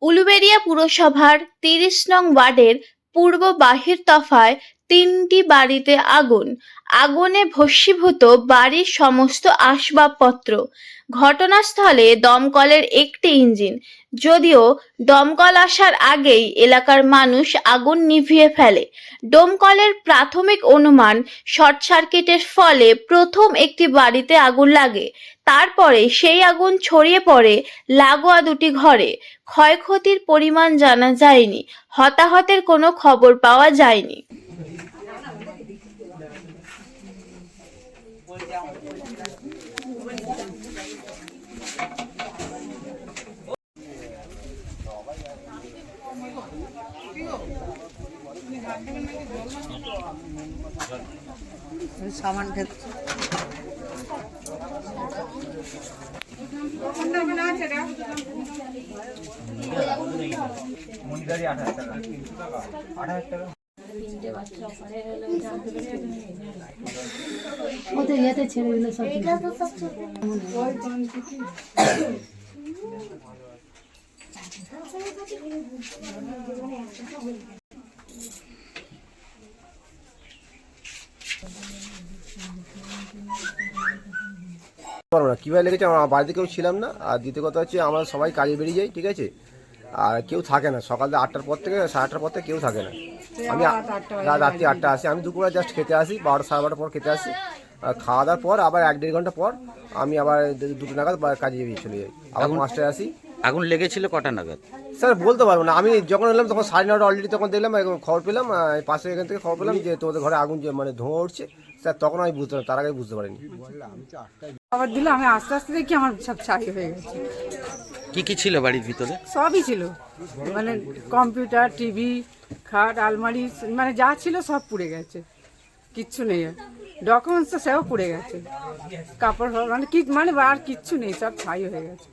উলুবেড়িয়া পুরসভার ৩০ নং ওয়ার্ডের পূর্ব বাহির তফায় ৩টি বাড়িতে আগুন। আগুনে ভস্মীভূত বাড়ির সমস্ত আসবাবপত্র। ঘটনাস্থলে দমকলের একটি ইঞ্জিন। যদিও দমকল আসার আগেই এলাকার মানুষ আগুন নিভিয়ে ফেলে। দমকলের প্রাথমিক অনুমান শর্ট সার্কিটের ফলে প্রথম একটি বাড়িতে আগুন লাগে। তারপরে সেই আগুন ছড়িয়ে পড়ে লাগোয়া দুটি ঘরে। ক্ষয়ক্ষতির পরিমাণ জানা যায়নি। হতাহতের কোনো খবর পাওয়া যায়নি। সামান ওদের ইয়েতে ছেড়ে দিলে সব কীভাবে লেগেছে আমার বাড়িতে কেউ ছিলাম না। আর দ্বিতীয় কথা হচ্ছে আমরা সবাই কাজে বেরিয়ে যাই, ঠিক আছে, আর কেউ থাকে না। সকাল 8টার পর থেকে 8:30টার পর থেকে কেউ থাকে না। আমি রাত্রি 8টা আসি, আমি দুপুরে জাস্ট খেতে আসি, 12টা 12:30 পর খেতে আসি। আর খাওয়া দাওয়ার পর আবার 1-1.5 ঘন্টা পর আমি আবার 2টো নাগাদ কাজে বেরিয়ে চলে যাই, আবার 5টায় আসি। আগুন লেগেছিল কটা নাগাদ? স্যার বলতে পারবো না, আমি যখন এলাম তখন 9:30 অলরেডি। তখন দেখলাম খবর পেলাম, পাশে এখান থেকে খবর পেলাম যে তোমাদের ঘরে আগুন মানে ধোঁয়া উঠছে। স্যার তখন আমি বুঝতে পারি, তার আগে বুঝতে পারিনি। খবর দিল, আমি আস্তে আস্তে দেখি আমার সব ছাই হয়ে গেছে। কি কি ছিল বাড়ির ভিতরে? সবই ছিল, মানে কম্পিউটার, টিভি, খাট, আলমারি, মানে যা ছিল সব পুড়ে গেছে, কিচ্ছু নেই। ডকুমেন্টস তো সেও পুড়ে গেছে, কাপড় মানে কি, মানে আর কিচ্ছু নেই, সব ছাই হয়ে গেছে।